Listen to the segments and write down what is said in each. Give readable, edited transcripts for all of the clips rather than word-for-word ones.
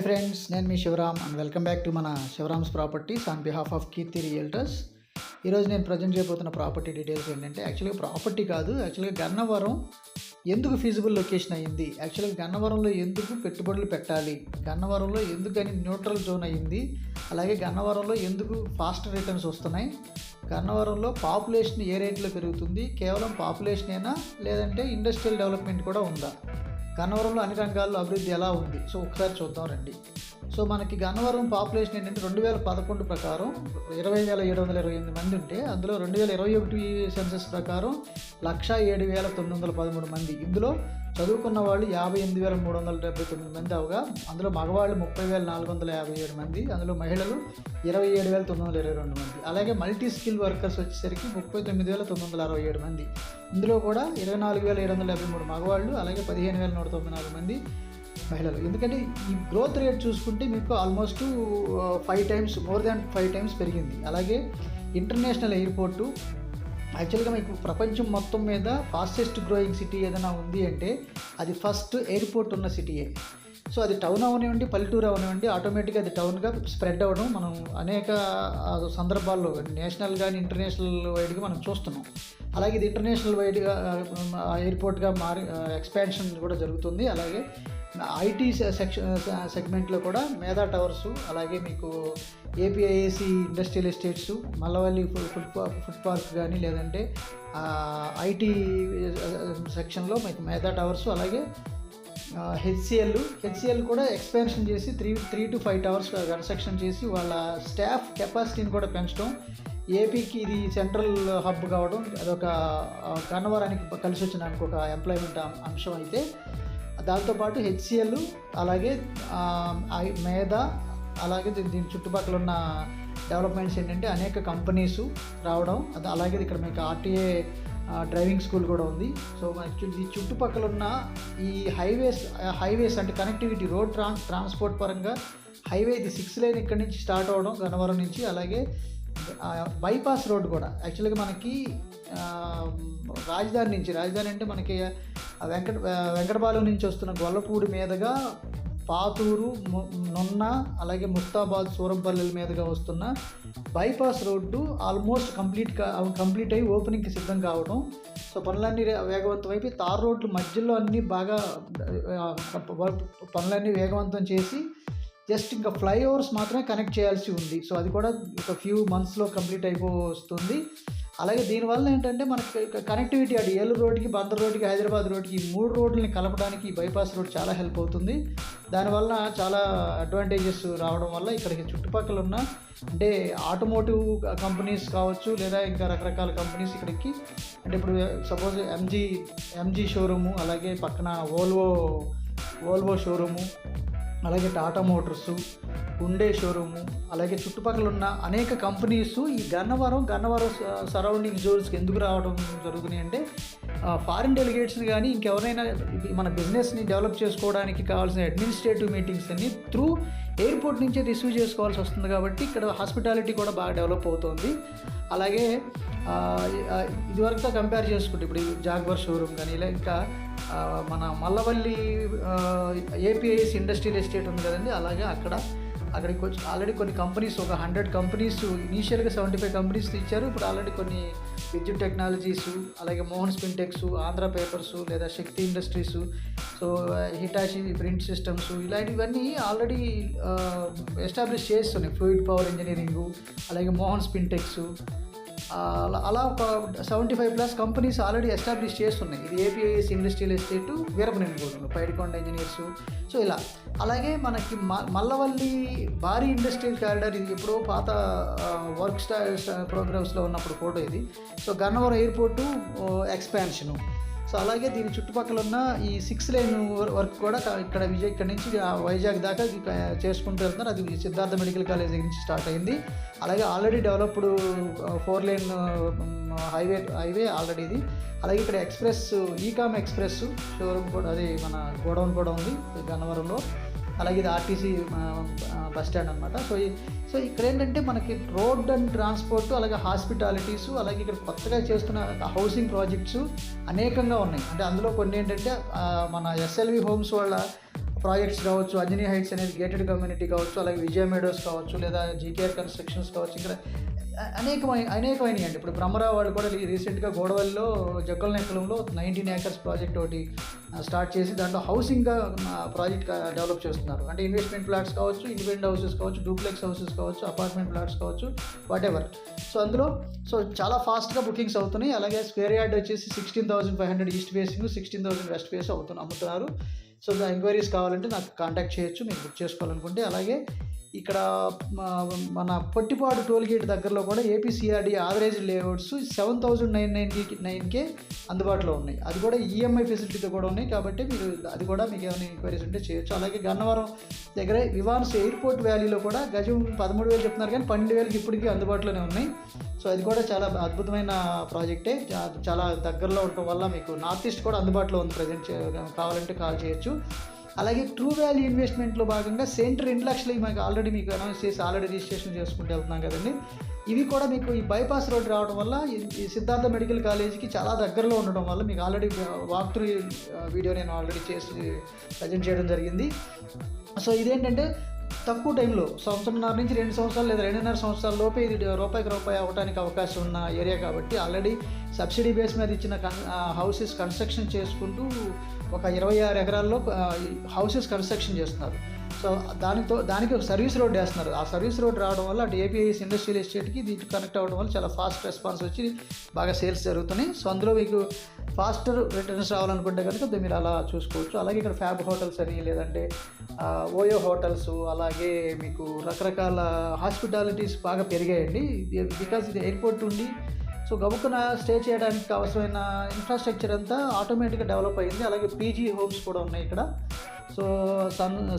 Friends, నేను మీ Shivaram and welcome back to మన Shivaram's properties on behalf of Keerthi realtors. ఈరోజు నేను ప్రజెంట్ చేయబోతున్న ప్రాపర్టీ డీటెయిల్స్ ఏంటంటే, యాక్చువల్గా ప్రాపర్టీ కాదు, యాక్చువల్గా గన్నవరం ఎందుకు ఫీజిబుల్ లొకేషన్ అయ్యింది, యాక్చువల్గా గన్నవరంలో ఎందుకు పెట్టుబడులు పెట్టాలి, గన్నవరంలో ఎందుకని న్యూట్రల్ జోన్ అయ్యింది, అలాగే గన్నవరంలో ఎందుకు ఫాస్ట్ రిటర్న్స్ వస్తున్నాయి, గన్నవరంలో పాపులేషన్ ఏ రేట్లో పెరుగుతుంది, కేవలం పాపులేషనేనా లేదంటే ఇండస్ట్రియల్ డెవలప్మెంట్ కూడా ఉందా, గన్నవరంలో అన్ని రంగాల్లో అభివృద్ధి ఎలా ఉంది, సో ఒకసారి చూద్దాం రండి. సో మనకి గన్నవరం పాపులేషన్ ఏంటంటే 2011 ప్రకారం 20,728 మంది ఉంటే, అందులో 2021 సెన్సస్ ప్రకారం 107,913 మంది. ఇందులో చదువుకున్న వాళ్ళు 58,379 మంది అవగా, అందులో మగవాళ్ళు 30,457 మంది, అందులో మహిళలు 27,922 మంది. అలాగే మల్టీ స్కిల్ వర్కర్స్ వచ్చేసరికి 39,967 మంది. ఇందులో కూడా 24,753 మగవాళ్ళు, అలాగే 15,194 మంది మహిళలు. ఎందుకంటే ఈ గ్రోత్ రేట్ చూసుకుంటే మీకు almost 5 times, more than 5 times పెరిగింది. అలాగే ఇంటర్నేషనల్ ఎయిర్పోర్టు, యాక్చువల్గా మీకు ప్రపంచం మొత్తం మీద ఫాస్టెస్ట్ గ్రోయింగ్ సిటీ ఏదైనా ఉంది అంటే అది ఫస్ట్ ఎయిర్పోర్ట్ ఉన్న సిటీయే. సో అది టౌన్ అవనివ్వండి, పల్లెటూరు అవనివ్వండి, ఆటోమేటిక్గా అది టౌన్గా స్ప్రెడ్ అవ్వడం మనం అనేక సందర్భాల్లో నేషనల్ కానీ ఇంటర్నేషనల్ వైడ్గా మనం చూస్తున్నాం. అలాగే ఇది ఇంటర్నేషనల్ వైడ్గా ఎయిర్పోర్ట్గా మారి ఎక్స్పాన్షన్ కూడా జరుగుతుంది. అలాగే ఐటీ సెగ్మెంట్లో కూడా మేధా టవర్సు, అలాగే మీకు APIAC industrial estates, Mallavalli food park కానీ, లేదంటే ఐటీ సెక్షన్లో మీకు మేధా టవర్సు, అలాగే హెచ్సిఎల్ కూడా ఎక్స్పాన్షన్ చేసి 3 to 5 టవర్స్ కన్స్ట్రక్షన్ చేసి వాళ్ళ స్టాఫ్ కెపాసిటీని కూడా పెంచడం. ఏపీకి ఇది సెంట్రల్ హబ్ కావడం అదొక గన్నవరానికి కలిసి వచ్చిన ఒక ఎంప్లాయ్మెంట్ అంశం అయితే, దాంతోపాటు హెచ్సిఎల్, అలాగే మేధా, అలాగే దీని చుట్టుపక్కల ఉన్న డెవలప్మెంట్స్ ఏంటంటే అనేక కంపెనీస్ రావడం, అలాగే ఇక్కడ మీకు ఆర్టీఏ డ్రైవింగ్ స్కూల్ కూడా ఉంది. సో ఈ చుట్టుపక్కల ఉన్న ఈ హైవేస్ అంటే కనెక్టివిటీ, రోడ్ ట్రాన్స్పోర్ట్ పరంగా హైవే ఇది 6 లైన్ ఇక్కడ నుంచి స్టార్ట్ అవ్వడం గన్నవరం నుంచి, అలాగే బైపాస్ రోడ్ కూడా యాక్చువల్గా మనకి రాజధాని అంటే మనకి వెంకటపాలెం నుంచి వస్తున్న గొల్లపూడి మీదుగా పాతూరు, నున్న, అలాగే ముస్తాబాద్, సూరంపల్లి మీదుగా వస్తున్న బైపాస్ రోడ్డు ఆల్మోస్ట్ కంప్లీట్ అయ్యి ఓపెనింగ్కి సిద్ధం కావడం. సో పనులన్నీ వేగవంతం అయిపోయి తార్ రోడ్లు మధ్యలో అన్నీ బాగా పనులన్నీ వేగవంతం చేసి జస్ట్ ఇంకా ఫ్లైఓవర్స్ మాత్రమే కనెక్ట్ చేయాల్సి ఉంది. సో అది కూడా ఒక ఫ్యూ మంత్స్లో కంప్లీట్ అయిపోతుంది. అలాగే దీనివల్ల ఏంటంటే మనకి కనెక్టివిటీ అటు ఏలూరు రోడ్డుకి, బందర్ రోడ్డుకి, హైదరాబాద్ రోడ్డుకి, ఈ 3 రోడ్లని కలపడానికి ఈ బైపాస్ రోడ్ చాలా హెల్ప్ అవుతుంది. దానివల్ల చాలా అడ్వాంటేజెస్ రావడం వల్ల ఇక్కడికి చుట్టుపక్కల ఉన్న అంటే ఆటోమోటివ్ కంపెనీస్ కావచ్చు, లేదా ఇంకా రకరకాల కంపెనీస్ ఇక్కడికి, అంటే ఇప్పుడు సపోజ్ ఎంజీ షోరూము, అలాగే పక్కన ఓల్వో షోరూము, అలాగే టాటా మోటార్సు, ఉండే షోరూము, అలాగే చుట్టుపక్కల ఉన్న అనేక కంపెనీస్ ఈ గన్నవరం సరౌండింగ్ జోన్స్కి ఎందుకు రావడం జరుగుతున్నాయి అంటే, ఫారిన్ డెలిగేట్స్ని కానీ ఇంకెవరైనా మన బిజినెస్ని డెవలప్ చేసుకోవడానికి కావాల్సిన అడ్మినిస్ట్రేటివ్ మీటింగ్స్ అన్ని త్రూ ఎయిర్పోర్ట్ నుంచే రిసీవ్ చేసుకోవాల్సి వస్తుంది. కాబట్టి ఇక్కడ హాస్పిటాలిటీ కూడా బాగా డెవలప్ అవుతుంది. అలాగే ఇదివరకుతో కంపేర్ చేసుకుంటే ఇప్పుడు జాగ్వర్ షోరూమ్ కానీ, ఇలా ఇంకా మన మల్లవల్లి ఏపీఐఎస్ ఇండస్ట్రియల్ ఎస్టేట్ ఉంది కదండి, అలాగే అక్కడికి వచ్చి ఆల్రెడీ కొన్ని కంపెనీస్, ఒక 100 కంపెనీస్, ఇనీషియల్గా 75 కంపెనీస్ ఇచ్చారు. ఇప్పుడు ఆల్రెడీ కొన్ని విద్యుత్ టెక్నాలజీస్, అలాగే మోహన్ స్పిన్టెక్స్, ఆంధ్ర పేపర్స్, లేదా Shakti industries, so Hitachi print systems, ఇలాంటివన్నీ ఆల్రెడీ ఎస్టాబ్లిష్ చేస్తున్నాయి. ఫ్లూయిడ్ పవర్ ఇంజనీరింగు, అలాగే మోహన్ స్పిన్టెక్స్, అలా ఒక 75+ కంపెనీస్ ఆల్రెడీ ఎస్టాబ్లిష్ చేస్తున్నాయి. ఇది ఏపీఐఎస్ ఇండస్ట్రియల్ ఎస్టేటు వీరపనేనిగూడెంలో పైడికొండ ఇంజనీర్సు. సో ఇలా అలాగే మనకి మల్లవల్లి భారీ ఇండస్ట్రియల్ కారిడార్, ఇది ఎప్పుడో పాత వర్క్ ప్రోగ్రామ్స్లో ఉన్నప్పుడు ఫోటో ఇది. So Gannavaram airport expansion. So అలాగే దీని చుట్టుపక్కల ఉన్న ఈ 6 లైన్ వర్క్ కూడా ఇక్కడ నుంచి వైజాగ్ దాకా చేసుకుంటూ వెళ్తున్నారు. అది సిద్ధార్థ మెడికల్ కాలేజ్ నుంచి స్టార్ట్ అయింది. అలాగే already developed 4 line highway already ఇది. అలాగే ఇక్కడ ఈకామ్ ఎక్స్ప్రెస్ షోరూమ్ కూడా, అది మన గోడౌన్ కూడా ఉంది గన్నవరంలో. అలాగే ఇది ఆర్టీసీ బస్ స్టాండ్ అనమాట. సో ఇక్కడ ఏంటంటే మనకి రోడ్ అండ్ ట్రాన్స్పోర్ట్, అలాగే హాస్పిటాలిటీస్, అలాగే ఇక్కడ కొత్తగా చేస్తున్న హౌసింగ్ ప్రాజెక్ట్స్ అనేకంగా ఉన్నాయి. అంటే అందులో కొన్ని ఏంటంటే మన ఎస్ఎల్వి హోమ్స్ వాళ్ళ ప్రాజెక్ట్స్ కావచ్చు, అంజనీ హైట్స్ అనేది గేటెడ్ కమ్యూనిటీ కావచ్చు, అలాగే విజయ మెడోస్ కావచ్చు, లేదా జీకేఆర్ కన్స్ట్రక్షన్స్ కావచ్చు, ఇక్కడ అనేకమైనవి అండి. ఇప్పుడు బ్రహ్మరావు వాళ్ళు కూడా రీసెంట్గా గోడవల్లో జగ్గలనెక్కలంలో 19 acres ప్రాజెక్ట్ ఒకటి స్టార్ట్ చేసి దాంట్లో హౌసింగ్గా ప్రాజెక్ట్ డెవలప్ చేస్తున్నారు. అంటే ఇన్వెస్ట్మెంట్ ప్లాట్స్ కావచ్చు, ఇండిపెండెంట్ హౌసెస్ కావచ్చు, డూప్లెక్స్ హౌసెస్ కావచ్చు, అపార్ట్మెంట్ ప్లాట్స్ కావచ్చు, వాటెవర్. సో అందులో చాలా ఫాస్ట్గా బుకింగ్స్ అవుతున్నాయి. అలాగే స్క్వేర్ యార్డ్ వచ్చేసి 16,500 ఈస్ట్ ఫేసింగ్, 16,000 వెస్ట్ ఫేస్ అమ్ముతున్నారు. సో ఎంక్వైరీస్ కావాలంటే నాకు కాంటాక్ట్ చేయొచ్చు మీరు బుక్ చేసుకోవాలనుకుంటే. అలాగే ఇక్కడ మన పొట్టిపాడు టోల్గేట్ దగ్గరలో కూడా ఏపీసీఆర్డీ ఆవరేజ్ లేఅవుట్స్ 7,999 అందుబాటులో ఉన్నాయి. అది కూడా ఈఎంఐ ఫెసిలిటీతో కూడా ఉన్నాయి. కాబట్టి మీరు అది కూడా మీకు ఏమైనా ఎంక్వైరీస్ ఉంటే చేయొచ్చు. అలాగే గన్నవరం దగ్గర వివాన్స్ ఎయిర్పోర్ట్ వ్యాలీలో కూడా గజం 13,000 చెప్తున్నారు, కానీ 12,000కి ఇప్పటికీ అందుబాటులోనే ఉన్నాయి. సో అది కూడా చాలా అద్భుతమైన ప్రాజెక్టే, చాలా దగ్గరలో ఉండటం వల్ల మీకు నార్త్ ఈస్ట్ కూడా అందుబాటులో ఉంది. ప్రజెంట్ కావాలంటే కాల్ చేయొచ్చు. అలాగే ట్రూ వాల్యూ ఇన్వెస్ట్మెంట్లో భాగంగా సెంట్ 2 లక్షలు మీకు ఆల్రెడీ మీకు అనౌన్స్ చేసి ఆల్రెడీ రిజిస్ట్రేషన్ చేసుకుంటూ వెళ్తున్నాం కదండి. ఇవి కూడా మీకు ఈ బైపాస్ రోడ్ రావడం వల్ల ఈ సిద్ధార్థ మెడికల్ కాలేజీకి చాలా దగ్గరలో ఉండడం వల్ల మీకు ఆల్రెడీ వాక్ త్రూ వీడియో నేను ఆల్రెడీ చేసి ప్రజెంట్ చేయడం జరిగింది. సో ఇదేంటంటే తక్కువ టైంలో 1.5 నుంచి 2 సంవత్సరాలు లేదా 2.5 సంవత్సరాల లోపే ఇది రూపాయి అవ్వడానికి అవకాశం ఉన్న ఏరియా కాబట్టి ఆల్రెడీ సబ్సిడీ బేస్ మీద ఇచ్చిన హౌసెస్ కన్స్ట్రక్షన్ చేసుకుంటూ ఒక 26 ఎకరాల్లో హౌసెస్ కన్స్ట్రక్షన్ చేస్తున్నారు. సో దానికి ఒక సర్వీస్ రోడ్ వేస్తున్నారు. ఆ సర్వీస్ రోడ్ రావడం వల్ల అటు ఏపీఐఎస్ ఇండస్ట్రియల్ ఎస్టేట్కి దీనికి కనెక్ట్ అవ్వడం వల్ల చాలా ఫాస్ట్ రెస్పాన్స్ వచ్చి బాగా సేల్స్ జరుగుతున్నాయి. సో అందులో మీకు ఫాస్టర్ రిటర్న్స్ రావాలనుకుంటే కనుక మీరు అలా చూసుకోవచ్చు. అలాగే ఇక్కడ ఫ్యాబ్ హోటల్స్ అని, లేదంటే ఓయో హోటల్స్, అలాగే మీకు రకరకాల హాస్పిటాలిటీస్ బాగా పెరిగాయండి. బికాజ్ ఇది ఎయిర్పోర్ట్ ఉండి సో గబుక్కున స్టే చేయడానికి అవసరమైన ఇన్ఫ్రాస్ట్రక్చర్ అంతా ఆటోమేటిక్గా డెవలప్ అయింది. అలాగే పీజీ హోమ్స్ కూడా ఉన్నాయి ఇక్కడ. సో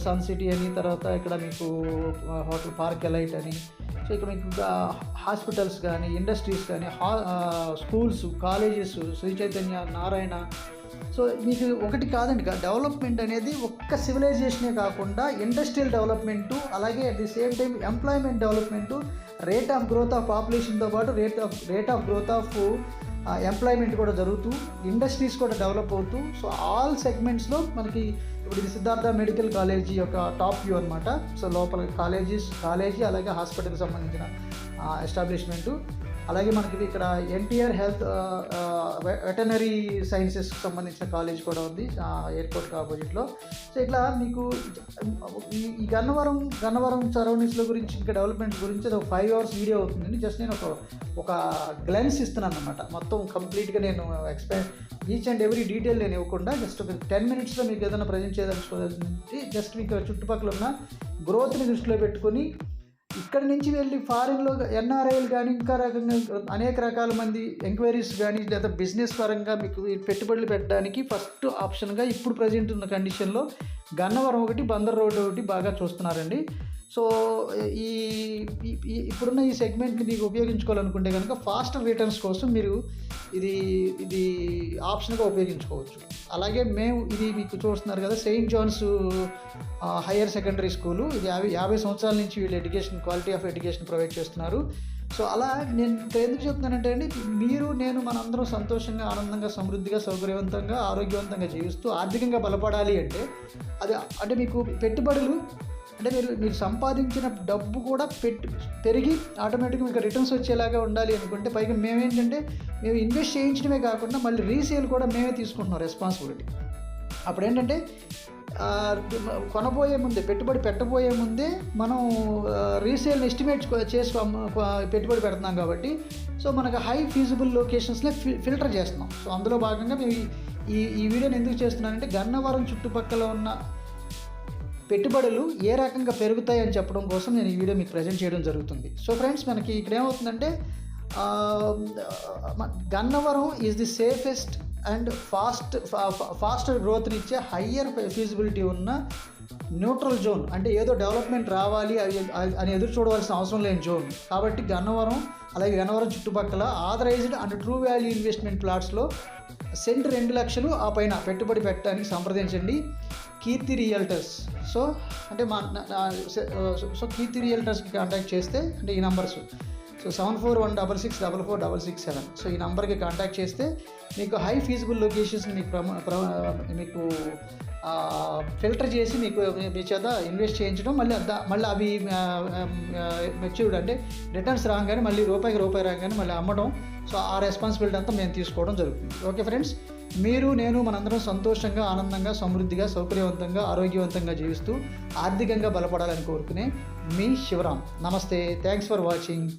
సన్ సిటీ అని, తర్వాత ఇక్కడ మీకు హోటల్ పార్క్ ఎలైట్ అని, సో ఇక్కడ మీకు హాస్పిటల్స్ కానీ, ఇండస్ట్రీస్ కానీ, schools, colleges, Sri Chaitanya, Narayana. So మీకు ఒకటి కాదండి, డెవలప్మెంట్ అనేది ఒక్క సివిలైజేషనే కాకుండా ఇండస్ట్రియల్ డెవలప్మెంటు, అలాగే at the same time employment development, rate of growth of పాపులేషన్తో పాటు rate of growth of employment కూడా జరుగుతూ, ఇండస్ట్రీస్ కూడా డెవలప్ అవుతూ, సో ఆల్ సెగ్మెంట్స్లో మనకి ఇప్పుడు ఇది సిద్ధార్థ మెడికల్ కాలేజీ యొక్క టాప్ వ్యూ అనమాట. సో లోపల కాలేజీ అలాగే హాస్పిటల్కి సంబంధించిన ఎస్టాబ్లిష్మెంటు, అలాగే మనకి ఇక్కడ ఎన్టీఆర్ హెల్త్ వెటనరీ సైన్సెస్కి సంబంధించిన కాలేజ్ కూడా ఉంది ఎయిర్పోర్ట్కి ఆపోజిట్లో. సో ఇట్లా మీకు ఈ గన్నవరం సరౌండింగ్స్లో గురించి, ఇంకా డెవలప్మెంట్ గురించి అది ఒక 5 hours వీడియో అవుతుందండి. జస్ట్ నేను ఒక గ్లెన్స్ ఇస్తున్నాను అనమాట. మొత్తం కంప్లీట్గా నేను ఈచ్ అండ్ ఎవ్రీ డీటెయిల్ నేను ఇవ్వకుండా జస్ట్ ఒక 10 minutesలో మీకు ఏదైనా ప్రజెంట్ చేయదలుచుకోవాలంటే జస్ట్ మీకు చుట్టుపక్కల ఉన్న గ్రోత్ని దృష్టిలో పెట్టుకొని ఇక్కడ నుంచి వెళ్ళి ఫారిన్లో ఎన్ఆర్ఐలు కానీ ఇంకా రకంగా అనేక రకాల మంది ఎంక్వైరీస్ కానీ లేదా బిజినెస్ పరంగా మీకు పెట్టుబడులు పెట్టడానికి ఫస్ట్ ఆప్షన్గా ఇప్పుడు ప్రజెంట్ ఉన్న కండిషన్లో గన్నవరం ఒకటి, బందర్ రోడ్ ఒకటి బాగా చూస్తున్నారండి. సో ఇప్పుడున్న ఈ సెగ్మెంట్ని మీకు ఉపయోగించుకోవాలనుకుంటే కనుక ఫాస్టర్ రిటర్న్స్ కోసం మీరు ఇది ఆప్షన్గా ఉపయోగించుకోవచ్చు. అలాగే ఇది మీకు చూస్తున్నారు కదా, saint John's higher secondary school. ఇది 50 సంవత్సరాల నుంచి వీళ్ళు క్వాలిటీ ఆఫ్ ఎడ్యుకేషన్ ప్రొవైడ్ చేస్తున్నారు. సో అలా నేను ఇక్కడ ఎందుకు చెప్తున్నానంటే అండి, నేను మనందరం సంతోషంగా, ఆనందంగా, సమృద్ధిగా, సౌకర్యవంతంగా, ఆరోగ్యవంతంగా జీవిస్తూ ఆర్థికంగా బలపడాలి అంటే అంటే మీకు పెట్టుబడులు అంటే మీరు సంపాదించిన డబ్బు కూడా పెరిగి ఆటోమేటిక్గా మీకు రిటర్న్స్ వచ్చేలాగా ఉండాలి అనుకుంటే, పైగా మేము ఇన్వెస్ట్ చేయించడమే కాకుండా మళ్ళీ రీసేల్ కూడా మేమే తీసుకుంటున్నాం రెస్పాన్సిబిలిటీ. అప్పుడు ఏంటంటే కొనబోయే ముందే, పెట్టుబడి పెట్టబోయే ముందే మనం రీసేల్ని ఎస్టిమేట్ చేసి పెట్టుబడి పెడుతున్నాం కాబట్టి సో మనకు హై ఫీజిబుల్ లొకేషన్స్లో ఫిల్టర్ చేస్తున్నాం. సో అందులో భాగంగా మేము ఈ వీడియోని ఎందుకు చేస్తున్నానంటే గన్నవరం చుట్టుపక్కల ఉన్న పెట్టుబడులు ఏ రకంగా పెరుగుతాయి అని చెప్పడం కోసం నేను ఈ వీడియో మీకు ప్రజెంట్ చేయడం జరుగుతుంది. సో ఫ్రెండ్స్, మనకి ఇక్కడ ఏమవుతుందంటే Gannavaram is the safest and fast గ్రోత్ని ఇచ్చే హయ్యర్ ఫీజిబిలిటీ ఉన్న న్యూట్రల్ జోన్. అంటే ఏదో డెవలప్మెంట్ రావాలి అని ఎదురు చూడవలసిన అవసరం లేని జోన్ కాబట్టి గన్నవరం, అలాగే గన్నవరం చుట్టుపక్కల authorised and true value investment ప్లాట్స్లో సెంట్ 2 లక్షలు ఆ పైన పెట్టుబడి పెట్టడానికి సంప్రదించండి కీర్తి రియల్టర్స్. సో అంటే కీర్తి రియల్టర్స్కి కాంటాక్ట్ చేస్తే, అంటే ఈ నంబర్స్ 7416644667. సో ఈ నెంబర్కి కాంటాక్ట్ చేస్తే మీకు హై ఫీజిబుల్ లొకేషన్స్ మీకు ఫిల్టర్ చేసి మీకు మీ చేత ఇన్వెస్ట్ చేయించడం, మళ్ళీ అవి మెచ్యూర్డ్ అంటే రిటర్న్స్ రాగానే మళ్ళీ రూపాయి రాగానే మళ్ళీ అమ్మడం. సో ఆ రెస్పాన్సిబిలిటీ అంతా మేము తీసుకోవడం జరుగుతుంది. ఓకే ఫ్రెండ్స్, మీరు నేను మనందరం సంతోషంగా, ఆనందంగా, సమృద్ధిగా, సౌకర్యవంతంగా, ఆరోగ్యవంతంగా జీవిస్తూ ఆర్థికంగా బలపడాలని కోరుకునే మీ శివరాం. నమస్తే, థ్యాంక్స్ ఫర్ వాచింగ్.